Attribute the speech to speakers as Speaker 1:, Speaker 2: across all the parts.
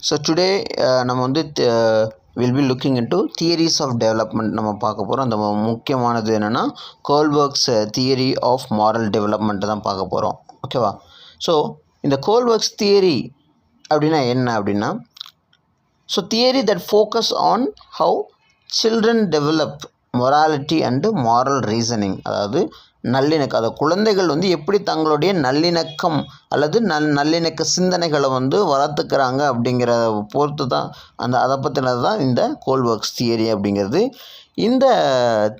Speaker 1: So today நம்ம வந்து will be looking into theories of development நம்ம பார்க்க போகிறோம். அந்த முக்கியமானது என்னென்னா கோல்பர்க்ஸ் தியரி ஆஃப் மாரல் டெவலப்மெண்ட்டை தான் பார்க்க போகிறோம். ஓகேவா? ஸோ இந்த கோல்பர்க்ஸ் தியரி அப்படின்னா என்ன அப்படின்னா, so theory that focus on how children develop morality and moral reasoning. அதாவது நல்லிணக்கம், அதாவது குழந்தைகள் வந்து எப்படி தங்களுடைய நல்லிணக்கம் அல்லது நல்லிணக்க சிந்தனைகளை வந்து வளர்த்துக்கிறாங்க அப்படிங்கிற பொறுத்து தான் அதை பற்றினது தான் இந்த கோல்பர்க்ஸ் தியரி அப்படிங்கிறது. இந்த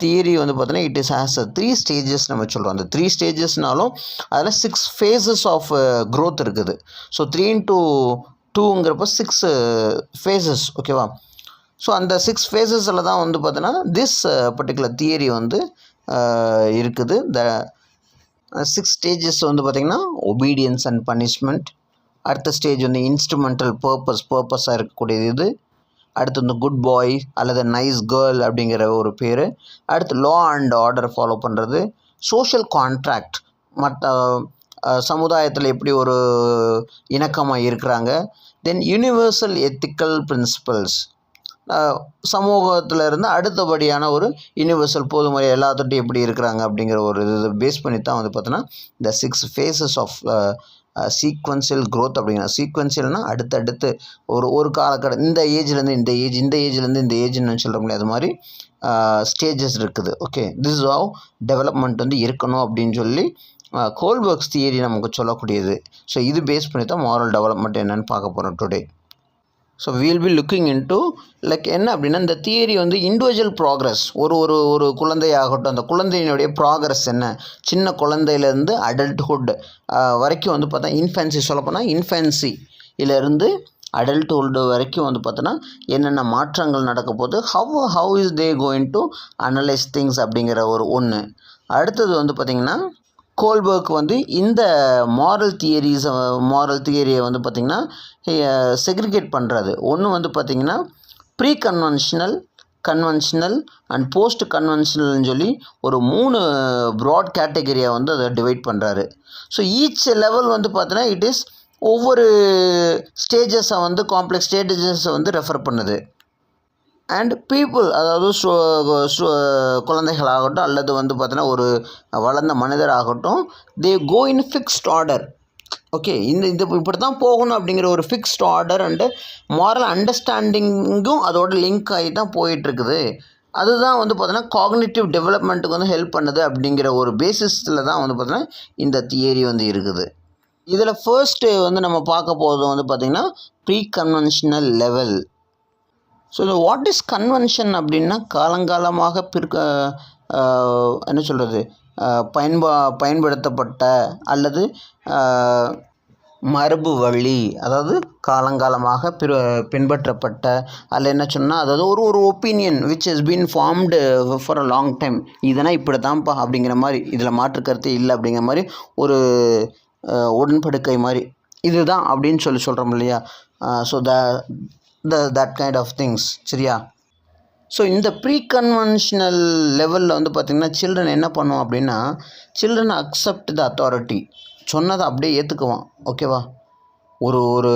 Speaker 1: தியரி வந்து பார்த்தீங்கன்னா இட் இஸ் ஹேஸ் 3 ஸ்டேஜஸ் நம்ம சொல்கிறோம். அந்த 3 ஸ்டேஜஸ்னாலும் அதில் 6 phases ஆஃப் க்ரோத் இருக்குது. So 3 into 2ங்கிறப்ப 6 phases. ஓகேவா? ஸோ அந்த 6 phases தான் வந்து பார்த்தீங்கன்னா திஸ் பர்டிகுலர் தியரி வந்து இருக்குது. த 6 ஸ்டேஜஸ் வந்து பார்த்திங்கன்னா ஒபீடியன்ஸ் அண்ட் பனிஷ்மெண்ட். அடுத்த ஸ்டேஜ் வந்து இன்ஸ்ட்ருமெண்டல் பர்பஸாக இருக்கக்கூடியது இது. அடுத்து வந்து குட் பாய் அல்லது நைஸ் கேர்ள் அப்படிங்கிற ஒரு பேர். அடுத்து லா அண்ட் ஆர்டர் ஃபாலோ பண்ணுறது, சோஷியல் கான்ட்ராக்ட், மற்ற சமுதாயத்தில் எப்படி ஒரு இணக்கமாக இருக்கிறாங்க. தென் யூனிவர்சல் எத்திக்கல் பிரின்சிபல்ஸ், சமூகத்தில் இருந்து அடுத்தபடியான ஒரு யூனிவர்சல் பொதுமுறை எல்லாத்துட்டும் எப்படி இருக்கிறாங்க அப்படிங்கிற ஒரு இது பேஸ் பண்ணி தான் வந்து பார்த்தோன்னா இந்த 6 phases ஆஃப் சீக்வன்சியல் க்ரோத் அப்படிங்கிற. சீக்வன்சியல்னால் அடுத்தடுத்து ஒரு காலக்கட்டம், இந்த ஏஜ்லேருந்து இந்த ஏஜ், இந்த ஏஜ்லேருந்து இந்த ஏஜ்னு சொல்ல முடியாது, அது மாதிரி ஸ்டேஜஸ் இருக்குது. Okay, this is how development வந்து இருக்கணும் அப்படின்னு சொல்லி கோல்பர்க்ஸ் தியரி நமக்கு சொல்லக்கூடியது. ஸோ இது பேஸ் பண்ணி தான் மாரல் டெவலப்மெண்ட் என்னென்னு பார்க்க போகிறோம் today. So we'll be looking into like என்ன அப்படின்னா, இந்த தியரி வந்து இண்டிவிஜுவல் ப்ராக்ரஸ், ஒரு குழந்தையாகட்டும், அந்த குழந்தையினுடைய ப்ராக்ரஸ் என்ன, சின்ன குழந்தையிலேருந்து அடல்ட்ஹுட் வரைக்கும் வந்து பார்த்தா இன்ஃபென்சி சொல்லப்போனால் இன்ஃபென்சியிலேருந்து அடல்ட்ஹுட் வரைக்கும் வந்து பார்த்தோன்னா என்னென்ன மாற்றங்கள் நடக்க போகுது, how is they going to analyse things அப்படிங்கிற ஒன்று. அடுத்தது வந்து பார்த்திங்கன்னா கோல்பர்க் வந்து இந்த மாரல் தியரியை வந்து பார்த்திங்கன்னா செக்ரிகேட் பண்ணுறது. ஒன்று வந்து பார்த்திங்கன்னா ப்ரீ கன்வென்ஷனல் அண்ட் போஸ்ட் கன்வென்ஷனல்னு சொல்லி ஒரு 3 ப்ராட் கேட்டகரியாக வந்து அதை டிவைட் பண்ணுறாரு. ஸோ ஈச் லெவல் வந்து பார்த்தீங்கன்னா இட் இஸ் ஒவ்வொரு ஸ்டேஜஸை வந்து காம்ப்ளெக்ஸ் ஸ்டேஜஸை வந்து ரெஃபர் பண்ணுது. அண்ட் பீப்புள், அதாவது குழந்தைகளாகட்டும் அல்லது வந்து பார்த்தீங்கன்னா ஒரு வளர்ந்த மனிதராகட்டும், தே கோ இன் ஃபிக்ஸ்ட் ஆர்டர். ஓகே, இந்த இப்படி தான் போகணும் அப்படிங்கிற ஒரு ஃபிக்ஸ்ட் ஆர்டர் அண்டு மாரல் அண்டர்ஸ்டாண்டிங்கும் அதோட லிங்க் ஆகி தான் போயிட்டுருக்குது. அதுதான் வந்து பார்த்தீங்கன்னா காக்னிட்டிவ் டெவலப்மெண்ட்டுக்கு வந்து ஹெல்ப் பண்ணுது அப்படிங்கிற ஒரு பேசிஸில் தான் வந்து பார்த்தீங்கன்னா இந்த தியரி வந்து இருக்குது. இதில் ஃபர்ஸ்ட்டு வந்து நம்ம பார்க்க போகிறது வந்து பார்த்திங்கன்னா ப்ரீ கன்வென்ஷனல் லெவல். ஸோ இந்த வாட் இஸ் கன்வென்ஷன் அப்படின்னா, காலங்காலமாக என்ன சொல்கிறது, பயன்படுத்தப்பட்ட அல்லது மரபு வழி, அதாவது காலங்காலமாக பின்பற்றப்பட்ட அல்ல என்ன சொன்னால், அதாவது ஒரு opinion which has been formed for a long time. இதனால் இப்படி தான்ப்பா அப்படிங்கிற மாதிரி, இதில் மாற்று கருத்து இல்லை அப்படிங்கிற மாதிரி ஒரு உடன்படிக்கை மாதிரி, இதுதான் அப்படின்னு சொல்கிறோம் இல்லையா? So that kind of things. சரியா? ஸோ இந்த ப்ரீ கன்வென்ஷனல் லெவலில் வந்து பார்த்திங்கன்னா சில்ட்ரன் என்ன பண்ணுவோம் அப்படின்னா, சில்ட்ரன் அக்செப்ட் த அத்தாரிட்டி, சொன்னதை அப்படியே ஏற்றுக்குவான். ஓகேவா? ஒரு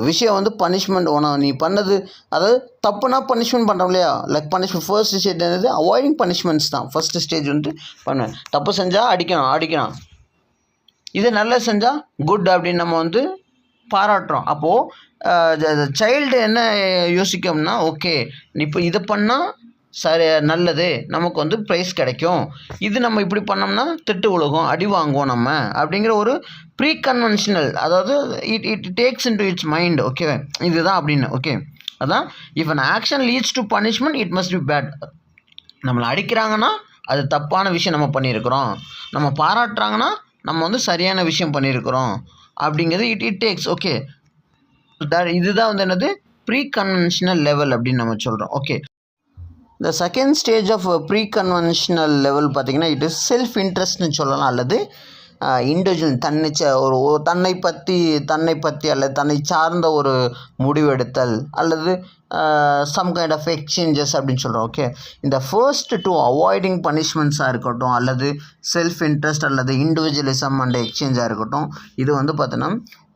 Speaker 1: விஷயம் வந்து பனிஷ்மெண்ட் நீ பண்ணது, அதாவது தப்புனா பனிஷ்மெண்ட் பண்ணுறோம் இல்லையா? லைக் பனிஷ்மெண்ட் ஃபர்ஸ்ட் ஸ்டேஜ் என்னது, அவாய்டிங் பனிஷ்மெண்ட்ஸ் தான் ஃபஸ்ட்டு ஸ்டேஜ் வந்து பண்ணுவேன். தப்பு செஞ்சால் அடிக்கணும், இது நல்லா செஞ்சால் குட் அப்படின்னு நம்ம வந்து பாராட்டுறோம். அப்போது சைல்டு என்ன யோசிக்கோம்னா, ஓகே இப்போ இதை பண்ணால் சரி நல்லது, நமக்கு வந்து ப்ரைஸ் கிடைக்கும், இது நம்ம இப்படி பண்ணோம்னா திட்டு விழுகும், அடி வாங்குவோம் நம்ம அப்படிங்கிற ஒரு ப்ரீ கன்வென்ஷனல், அதாவது it takes into its mind. Okay, இதுதான் அப்படின்னு. ஓகே, அதான் if an action leads to punishment it must be bad. நம்மளை அடிக்கிறாங்கன்னா அது தப்பான விஷயம் நம்ம பண்ணியிருக்கிறோம், நம்ம பாராட்டுறாங்கன்னா நம்ம வந்து சரியான விஷயம் பண்ணியிருக்கிறோம் அப்படிங்கிறது இட் டேக்ஸ். ஓகே, இதுதான் வந்து என்னது ப்ரீ கன்வென்ஷனல் லெவல் அப்படின்னு நம்ம சொல்கிறோம். ஓகே, இந்த second stage of preconventional level பார்த்திங்கன்னா இட் இஸ் செல்ஃப் இன்ட்ரெஸ்ட்னு சொல்லலாம், அல்லது இண்டிவிஜுவல் தன்னை பற்றி அல்லது தன்னை சார்ந்த ஒரு முடிவெடுத்தல் அல்லது சம் கைண்ட் ஆஃப் எக்ஸ்சேஞ்சஸ் அப்படின்னு சொல்கிறோம். ஓகே, இந்த ஃபர்ஸ்ட் 2 அவாய்டிங் பனிஷ்மெண்ட்ஸாக இருக்கட்டும் அல்லது செல்ஃப் இன்ட்ரெஸ்ட் அல்லது இண்டிவிஜுவலிசம் அண்ட் எக்ஸ்சேஞ்சாக இருக்கட்டும், இது வந்து பார்த்தோன்னா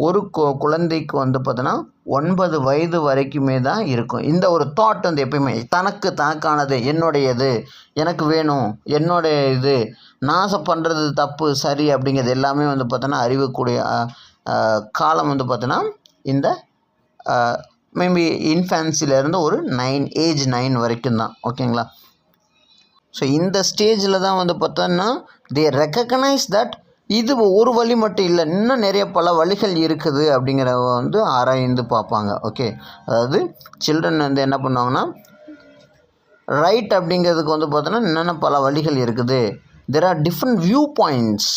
Speaker 1: ஒரு குழந்தைக்கு வந்து பார்த்தோன்னா 9 வயது வரைக்குமே தான் இருக்கும். இந்த ஒரு தாட் வந்து எப்பயுமே தனக்கானது, என்னுடையது, எனக்கு வேணும், என்னுடைய இது, நான் பண்ணுறது தப்பு சரி அப்படிங்கிறது எல்லாமே வந்து பார்த்தோன்னா அறிவக்கூடிய காலம் வந்து பார்த்தோன்னா இந்த மேபி இன்ஃபேன்சிலேருந்து ஒரு ஏஜ் 9 வரைக்கும் தான். ஓகேங்களா? ஸோ இந்த ஸ்டேஜில் தான் வந்து பார்த்தோன்னா தே ரெக்கக்னைஸ் தட் இது ஒரு வழி மட்டும் இல்லை, இன்னும் நிறைய பல வழிகள் இருக்குது அப்படிங்கிறத வந்து ஆராய்ந்து பார்ப்பாங்க. ஓகே, அதாவது சில்ட்ரன் வந்து என்ன பண்ணுவாங்கன்னா ரைட் அப்படிங்கிறதுக்கு வந்து பார்த்தோன்னா என்னென்ன பல வழிகள் இருக்குது, there are different view points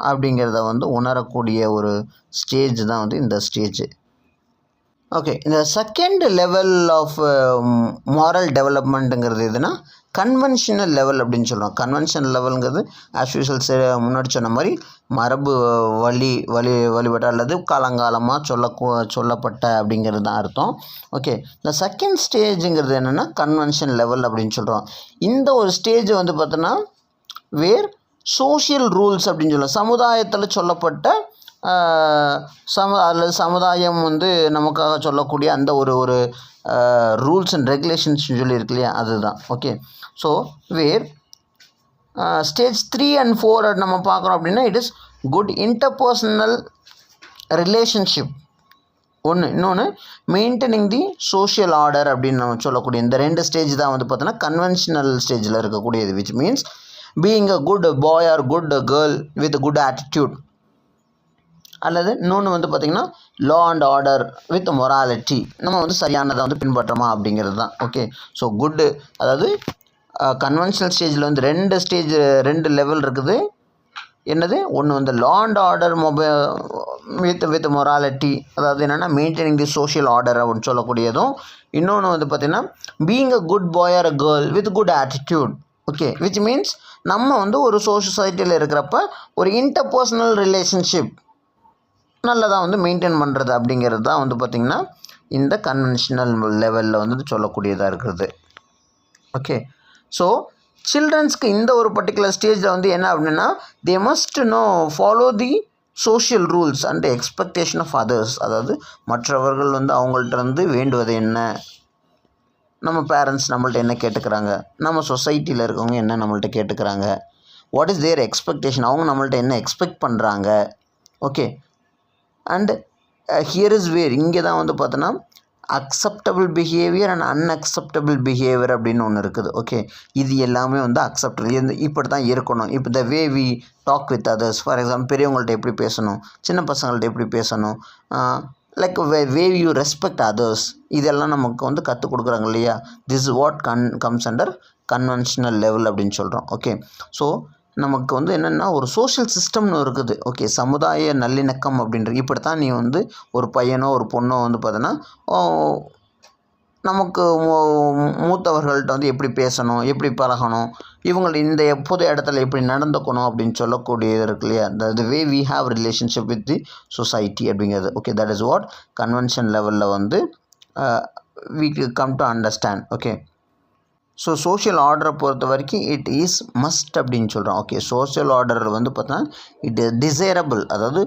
Speaker 1: அப்படிங்கிறத வந்து உணரக்கூடிய ஒரு ஸ்டேஜ் தான் வந்து இந்த ஸ்டேஜ். ஓகே, இந்த செகண்ட் லெவல் ஆஃப் மாரல் டெவலப்மெண்ட்டுங்கிறது எதுனா கன்வென்ஷனல் லெவல் அப்படின்னு சொல்கிறோம். கன்வென்ஷனல் லெவலுங்கிறது ஆஸ் யூஷுவல் முன்னாடி சொன்ன மாதிரி மரபு வழிபட்ட அல்லது காலங்காலமாக சொல்லப்பட்ட அப்படிங்கிறது தான் அர்த்தம். ஓகே, இந்த செகண்ட் ஸ்டேஜுங்கிறது என்னென்னா கன்வென்ஷன் லெவல் அப்படின்னு சொல்கிறோம். இந்த ஒரு ஸ்டேஜ் வந்து பார்த்தோன்னா வேர் சோஷியல் ரூல்ஸ் அப்படின்னு சொல்லுவோம். சமுதாயத்தில் சொல்லப்பட்ட அல்லது சமுதாயம் வந்து நமக்காக சொல்லக்கூடிய அந்த ஒரு ரூல்ஸ் அண்ட் ரெகுலேஷன்ஸ் சொல்லியிருக்கு இல்லையா, அதுதான். Okay, so where stage 3 and 4 நம்ம பார்க்குறோம் அப்படின்னா it is good interpersonal relationship இன்னொன்று மெயின்டைனிங் தி சோஷியல் ஆர்டர் அப்படின்னு நம்ம சொல்லக்கூடிய இந்த 2 ஸ்டேஜ் தான் வந்து பார்த்தோன்னா கன்வென்ஷனல் ஸ்டேஜில் இருக்கக்கூடியது. Which means being a good boy are good girl with good attitude, அல்லது இன்னொன்று வந்து பார்த்திங்கன்னா law and order with morality, நம்ம வந்து சரியானதை வந்து பின்பற்றமா அப்படிங்கிறது தான். ஓகே, ஸோ குட்டு, அதாவது கன்வென்ஷனல் ஸ்டேஜில் வந்து 2 லெவல் இருக்குது. என்னது, ஒன்று வந்து law and order with morality, அதாவது என்னென்னா மெயின்டைனிங் தி சோஷியல் ஆர்டர் அப்படின்னு சொல்லக்கூடியதும், இன்னொன்று வந்து பார்த்திங்கன்னா being a good boy or a girl with good attitude. Okay, which means நம்ம வந்து ஒரு சொசைட்டியில் இருக்கிறப்ப ஒரு இன்டர்பர்சனல் ரிலேஷன்ஷிப் நல்லதாக வந்து மெயின்டைன் பண்ணுறது அப்படிங்கிறது தான் வந்து பார்த்திங்கன்னா இந்த கன்வென்ஷனல் லெவலில் வந்து சொல்லக்கூடியதாக இருக்கிறது. ஓகே, ஸோ சில்ட்ரன்ஸ்க்கு இந்த ஒரு பர்டிகுலர் ஸ்டேஜில் வந்து என்ன அப்படின்னா they must follow the social rules and expectation of others. அதாவது மற்றவர்கள் வந்து அவங்கள்ட்ட இருந்து வேண்டுவது என்ன, நம்ம பேரண்ட்ஸ் நம்மள்ட்ட என்ன கேட்டுக்கிறாங்க, நம்ம சொசைட்டியில் இருக்கவங்க என்ன நம்மள்ட்ட கேட்டுக்கிறாங்க, வாட் இஸ் தேர் எக்ஸ்பெக்டேஷன், அவங்க நம்மள்ட்ட என்ன எக்ஸ்பெக்ட் பண்ணுறாங்க. Okay, and here is where, இங்கே தான் வந்து பார்த்தோன்னா acceptable behaviour and unacceptable behaviour அப்படின்னு ஒன்று இருக்குது. ஓகே, இது எல்லாமே வந்து அக்செப்டபிள், இப்படி தான் இருக்கணும். இப்போ the way we talk with others, for example பெரியவங்கள்ட்ட எப்படி பேசணும், சின்ன பசங்கள்ட்ட எப்படி பேசணும், like way you respect others, இதெல்லாம் நமக்கு வந்து கற்றுக் கொடுக்குறாங்க இல்லையா. This is what comes under conventional level அப்படின்னு சொல்கிறோம். ஓகே, ஸோ நமக்கு வந்து என்னென்னா ஒரு சோஷியல் சிஸ்டம்னு இருக்குது. ஓகே, சமுதாய நல்லிணக்கம் அப்படின்றது இப்படி தான் நீ வந்து ஒரு பையனோ ஒரு பொண்ணோ வந்து பார்த்தோன்னா நமக்கு மூத்தவர்கள்ட்ட வந்து எப்படி பேசணும், எப்படி பழகணும், இவங்களை இந்த பொது இடத்துல எப்படி நடந்துக்கணும் அப்படின்னு சொல்லக்கூடியது இருக்கு இல்லையா, the way we have relationship with the society அப்படிங்கிறது. Okay, that is what convention லெவலில் வந்து we come to understand. Okay, so social ஆர்டரை பொறுத்த வரைக்கும் இட் இஸ் மஸ்ட் அப்படின்னு சொல்கிறோம். ஓகே, சோஷியல் ஆர்டர் வந்து பார்த்தா இட் இஸ் டிசைரபிள், அதாவது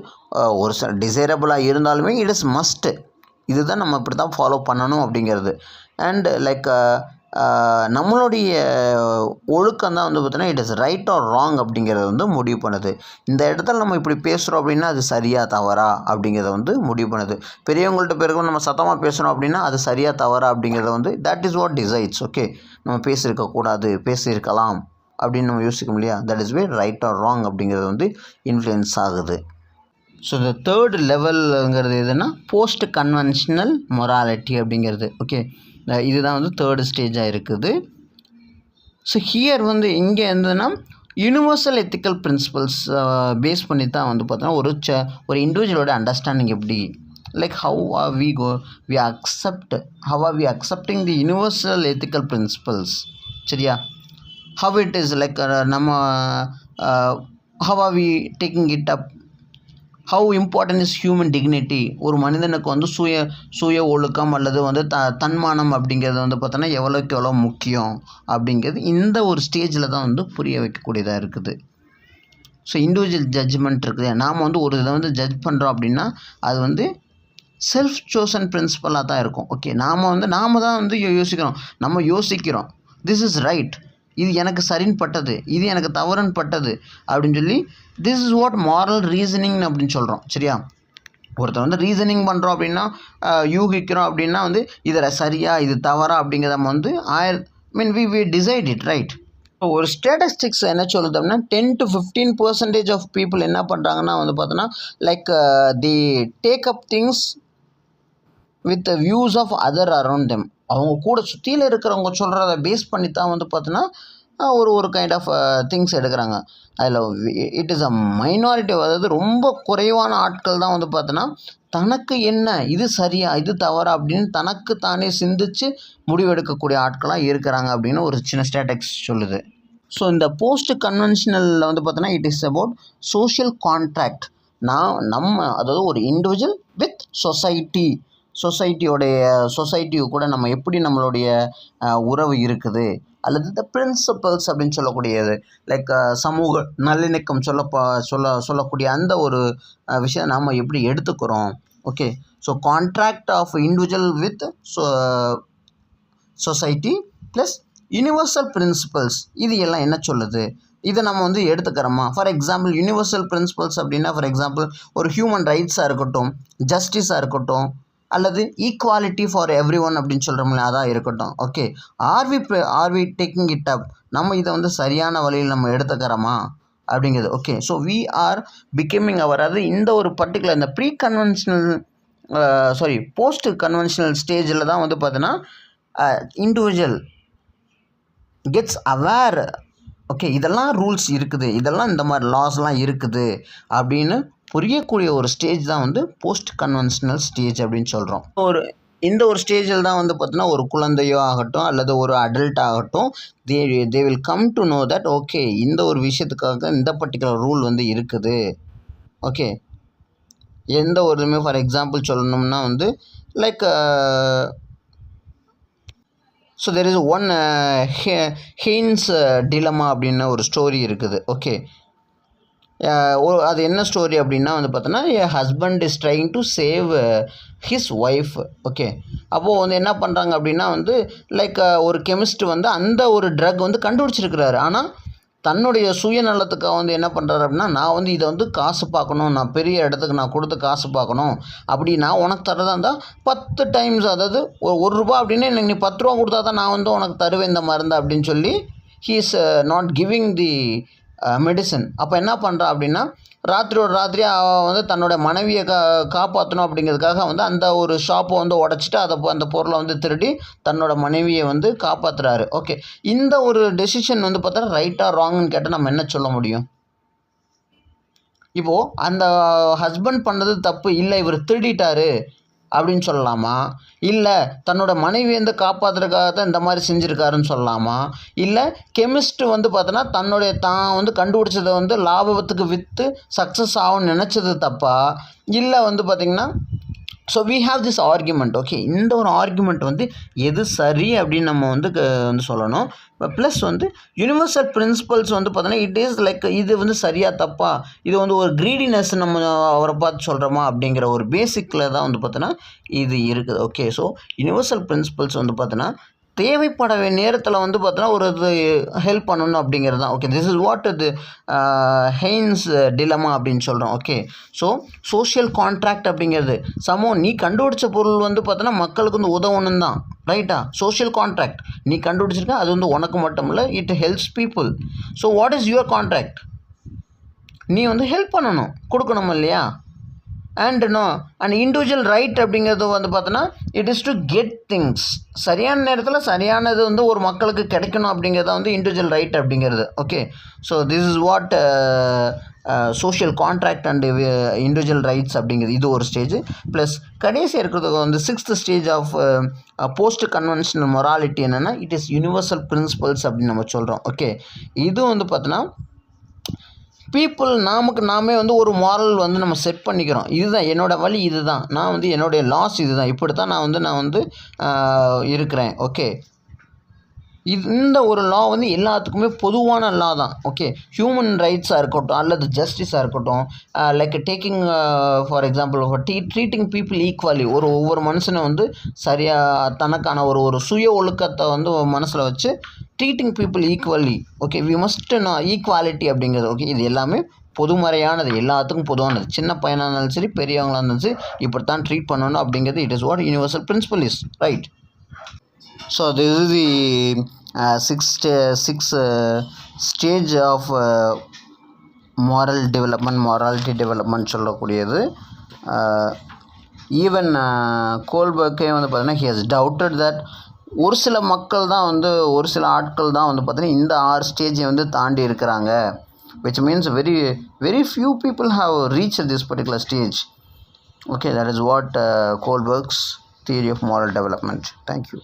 Speaker 1: ஒரு டிசைரபிளாக இருந்தாலுமே இட் இஸ் மஸ்ட்டு, இதுதான் நம்ம இப்படி தான் ஃபாலோ பண்ணணும் அப்படிங்கிறது. அண்ட் லைக் நம்மளுடைய ஒழுக்கம் தான் வந்து பார்த்தோன்னா it is right or wrong அப்படிங்கிறத வந்து முடிவு பண்ணுது. இந்த இடத்துல நம்ம இப்படி பேசுகிறோம் அப்படின்னா அது சரியா தவறா அப்படிங்கிறத வந்து முடிவு பண்ணுது. பெரியவங்கள்ட்ட பிறகு நம்ம சத்தமாக பேசுகிறோம் அப்படின்னா அது சரியா தவறா அப்படிங்கிறத வந்து that is what decides. Okay, நம்ம பேசியிருக்கக்கூடாது, பேசியிருக்கலாம் அப்படின்னு நம்ம யோசிக்கணும் இல்லையா, that is way right or wrong அப்படிங்கிறது வந்து இன்ஃப்ளூயன்ஸ் ஆகுது. ஸோ இந்த தேர்ட் லெவலுங்கிறது எதுனா போஸ்ட் கன்வென்ஷனல் மொராலிட்டி அப்படிங்கிறது. ஓகே, இதுதான் வந்து தேர்டு ஸ்டேஜாக இருக்குது. ஸோ ஹியர் வந்து இங்கே இருந்ததுன்னா யூனிவர்சல் எத்திக்கல் பிரின்சிபல்ஸ் பேஸ் பண்ணி தான் வந்து பார்த்தோன்னா ஒரு இண்டிவிஜுவலோட அண்டர்ஸ்டாண்டிங் எப்படி, like how are we accepting the universal ethical principles. சரியா, ஹவ் இட் இஸ் லைக் நம்ம how are we taking it up, how important is human dignity, ஒரு மனிதனுக்கு வந்து சுய ஒழுக்கம் அல்லது வந்து தன்மானம் அப்படிங்கிறது வந்து பார்த்தோன்னா எவ்வளோக்கு எவ்வளோ முக்கியம் அப்படிங்கிறது இந்த ஒரு ஸ்டேஜில் தான் வந்து புரிய வைக்கக்கூடியதாக இருக்குது. ஸோ இண்டிவிஜுவல் ஜட்ஜ்மெண்ட் இருக்குது. நாம் வந்து ஒரு இதை வந்து ஜட்ஜ் பண்ணுறோம் அப்படின்னா அது வந்து செல்ஃப் சோசன் பிரின்சிபலாக தான் இருக்கும். ஓகே, நாம் தான் வந்து யோசிக்கிறோம், நம்ம யோசிக்கிறோம் திஸ் இஸ் ரைட், இது எனக்கு சரின்னு பட்டது, இது எனக்கு தவறுன்னு பட்டது அப்படின்னு சொல்லி this is what moral reasoning அப்படின்னு சொல்கிறோம். சரியா, ஒருத்தர் வந்து ரீசனிங் பண்ணுறோம் அப்படின்னா யூகிக்கிறோம் அப்படின்னா வந்து இதில் சரியா இது தவறா அப்படிங்கிறத நம்ம வந்து வி டிசைட் இட் ரைட். ஒரு ஸ்டேட்டிஸ்டிக்ஸ் என்ன சொல்லுது அப்படின்னா 10 to 15% ஆஃப் பீப்புள் என்ன பண்ணுறாங்கன்னா வந்து பார்த்தோன்னா like the take up things with views of other around them. அவங்க கூட சுற்றியில் இருக்கிறவங்க சொல்கிறத பேஸ் பண்ணி தான் வந்து பார்த்தோன்னா ஒரு கைண்ட் ஆஃப் திங்ஸ் எடுக்கிறாங்க. அதில் இட் இஸ் அ மைனாரிட்டி, அதாவது ரொம்ப குறைவான ஆட்கள் தான் வந்து பார்த்தோன்னா தனக்கு என்ன இது சரியா இது தவறா அப்படின்னு தனக்கு தானே சிந்திச்சு முடிவெடுக்கக்கூடிய ஆட்களாக இருக்கிறாங்க அப்படின்னு ஒரு சின்ன ஸ்டேட்டிக்ஸ் சொல்லுது. ஸோ இந்த போஸ்ட் கன்வென்ஷனலில் வந்து பார்த்தோன்னா it is about social contract. நம்ம அதாவது ஒரு இண்டிவிஜுவல் வித் சொசைட்டியோடைய கூட நம்ம எப்படி நம்மளுடைய உறவு இருக்குது, அல்லது த பிரின்சிபல்ஸ் அப்படின்னு சொல்லக்கூடியது லைக் சமூக நல்லிணக்கம் சொல்லக்கூடிய அந்த ஒரு விஷயம் நாம் எப்படி எடுத்துக்கிறோம். Okay, so contract of individual with society plus universal principles, இது எல்லாம் என்ன சொல்லுது, இதை நம்ம வந்து எடுத்துக்கிறோமா. ஃபார் எக்ஸாம்பிள் யூனிவர்சல் பிரின்சிபல்ஸ் அப்படின்னா ஃபார் எக்ஸாம்பிள் ஒரு ஹியூமன் ரைட்ஸாக இருக்கட்டும், ஜஸ்டிஸாக இருக்கட்டும், அல்லது ஈக்குவாலிட்டி ஃபார் எவ்ரி ஒன் அப்படின்னு சொல்கிறோம்ல அதான் இருக்கட்டும். Okay, are we taking it up, நம்ம இதை வந்து சரியான வழியில் நம்ம எடுத்துக்கிறோமா அப்படிங்கிறது. Okay, so we are becoming aware, அது இந்த ஒரு பர்டிகுலர் இந்த போஸ்ட் கன்வென்ஷனல் ஸ்டேஜில் தான் வந்து பார்த்தோன்னா இண்டிவிஜுவல் கெட்ஸ் அவேர். ஓகே, இதெல்லாம் ரூல்ஸ் இருக்குது, இதெல்லாம் இந்த மாதிரி லாஸ்லாம் இருக்குது அப்படின்னு புரியக்கூடிய ஒரு ஸ்டேஜ் தான் வந்து போஸ்ட் கன்வென்ஷனல் ஸ்டேஜ் அப்படின்னு சொல்கிறோம். இந்த ஒரு ஸ்டேஜில் தான் வந்து பார்த்தோன்னா ஒரு குழந்தையோ ஆகட்டும் அல்லது ஒரு அடல்ட் ஆகட்டும் they will come to know that okay இந்த ஒரு விஷயத்துக்காக இந்த பர்டிகுலர் ரூல் வந்து இருக்குது. ஓகே, எந்த ஒரு இதுவுமே ஃபார் எக்ஸாம்பிள் சொல்லணும்னா வந்து like so there is one Heinz dilemma அப்படின்னு ஒரு ஸ்டோரி இருக்குது. ஓகே, அது என்ன ஸ்டோரி அப்படின்னா வந்து பார்த்தோன்னா husband is trying to save his wife. Okay, அப்போது வந்து என்ன பண்ணுறாங்க அப்படின்னா வந்து லைக் ஒரு கெமிஸ்ட் வந்து அந்த ஒரு ட்ரக் வந்து கண்டுபிடிச்சிருக்கிறாரு. ஆனால் தன்னுடைய சுயநலத்துக்காக வந்து என்ன பண்ணுறாரு அப்படின்னா நான் வந்து இதை வந்து காசு பார்க்கணும், நான் பெரிய இடத்துக்கு நான் கொடுத்து காசு பார்க்கணும், அப்படி நான் உனக்கு தரதா இருந்தால் 10 டைம்ஸ், அதாவது ₹1 அப்படின்னு எனக்கு நீ 10 ரூபா கொடுத்தா தான் நான் வந்து உனக்கு தருவேன் இந்த மருந்து அப்படின்னு சொல்லி he is not giving the medicine. அப்போ என்ன பண்ணுறா அப்படின்னா ராத்திரியோட ராத்திரியாக அவன் வந்து தன்னோட மனைவியை காப்பாற்றணும் அப்படிங்கிறதுக்காக வந்து அந்த ஒரு ஷாப்பை வந்து உடச்சிட்டு அந்த பொருளை வந்து திருடி தன்னோட மனைவியை வந்து காப்பாற்றுறாரு. ஓகே, இந்த ஒரு டெசிஷன் வந்து பார்த்தா ரைட்டாக ராங்குன்னு கேட்டால் நம்ம என்ன சொல்ல முடியும்? இப்போது அந்த ஹஸ்பண்ட் பண்ணது தப்பு இல்லை, இவர் திருடிட்டாரு அப்படின்னு சொல்லலாமா? இல்லை தன்னோட மனைவி வந்து காப்பாற்றுறதுக்காக தான் இந்த மாதிரி செஞ்சுருக்காருன்னு சொல்லலாமா? இல்லை கெமிஸ்ட் வந்து பார்த்தோன்னா தான் வந்து கண்டுபிடிச்சதை வந்து லாபத்துக்கு விற்று சக்ஸஸ் ஆகும்னு நினச்சது தப்பா? இல்லை வந்து பார்த்திங்கன்னா so we have this argument. Okay, இந்த ஒரு ஆர்குமெண்ட் வந்து எது சரி அப்படின்னு நம்ம வந்து சொல்லணும். ப்ளஸ் வந்து யூனிவர்சல் பிரின்சிபல்ஸ் வந்து பார்த்தோன்னா இட் இஸ் லைக் இது வந்து சரியாக தப்பா, இது வந்து ஒரு க்ரீடினஸ் நம்ம அவரை பார்த்து சொல்கிறோமா அப்படிங்கிற ஒரு பேசிக்கில் தான் வந்து பார்த்தோன்னா இது இருக்குது. ஓகே, ஸோ யூனிவர்சல் பிரின்சிபல்ஸ் வந்து பார்த்தோன்னா தேவைப்பட நேரத்தில் வந்து பார்த்தோன்னா ஒரு இது ஹெல்ப் பண்ணணும் அப்படிங்கிறது தான். ஓகே, திஸ் இஸ் வாட் இது ஹெய்ன்ஸ் டிலமா அப்படின்னு சொல்கிறோம். ஓகே, ஸோ சோஷியல் கான்ட்ராக்ட் அப்படிங்கிறது நீ கண்டுபிடிச்ச பொருள் வந்து பார்த்தோன்னா மக்களுக்கு வந்து உதவணும் தான், ரைட்டா? சோஷியல் கான்ட்ராக்ட் நீ கண்டுபிடிச்சிருக்க, அது வந்து உனக்கு மட்டும் இல்லை, it helps people. So what is your contract? நீ வந்து ஹெல்ப் பண்ணணும், கொடுக்கணும் இல்லையா? அண்ட் இண்டிவிஜுவல் ரைட் அப்படிங்கிறது வந்து பார்த்தோன்னா it is to get things, சரியான நேரத்தில் சரியானது வந்து ஒரு மக்களுக்கு கிடைக்கணும் அப்படிங்கிறத வந்து இண்டிவிஜுவல் ரைட் அப்படிங்கிறது. Okay, so this is what social contract and individual rights அப்படிங்கிறது இது ஒரு ஸ்டேஜ். ப்ளஸ் கடைசியாக இருக்கிறதுக்கு வந்து 6th stage of postconventional morality என்னென்னா இட் இஸ் யூனிவர்சல் பிரின்சிபல்ஸ் அப்படின்னு நம்ம சொல்கிறோம். ஓகே, இது வந்து பார்த்தோன்னா பீப்புள் நாமே வந்து ஒரு மாரல் வந்து நம்ம செட் பண்ணிக்கிறோம். இதுதான் என்னோடய வழி, இதுதான் நான் வந்து என்னுடைய லாஸ், இதுதான் இப்படி தான் நான் வந்து இருக்கிறேன். ஓகே, இந்த ஒரு லா வந்து எல்லாத்துக்குமே பொதுவான லா தான். ஓகே, ஹியூமன் ரைட்ஸாக இருக்கட்டும் அல்லது ஜஸ்டிஸாக இருக்கட்டும், like taking for example treating people equally, ஒவ்வொரு மனுஷனை வந்து சரியாக தனக்கான ஒரு சுய ஒழுக்கத்தை வந்து மனசில் வச்சு treating people equally. Okay, we must equality அப்படிங்கிறது. ஓகே, இது எல்லாமே பொதுமறையானது, எல்லாத்துக்கும் பொதுவானது. சின்ன பையனாக இருந்தாலும் சரி, பெரியவங்களாக இருந்தாலும் சரி, இப்படித்தான் ட்ரீட் பண்ணணும் அப்படிங்கிறது it is what universal principle is, right? So this is the six stage of morality development சொல்லக்கூடியது. ஈவன் கோல்பர்க்கே வந்து பார்த்தீங்கன்னா he has doubted that ஒரு சில மக்கள் தான் வந்து, ஒரு சில ஆட்கள் தான் வந்து பார்த்தீங்கன்னா இந்த 6 ஸ்டேஜை வந்து தாண்டி இருக்கிறாங்க, which means very few people have reached this particular stage. Okay, that is what Kohlberg's theory of moral development. Thank you.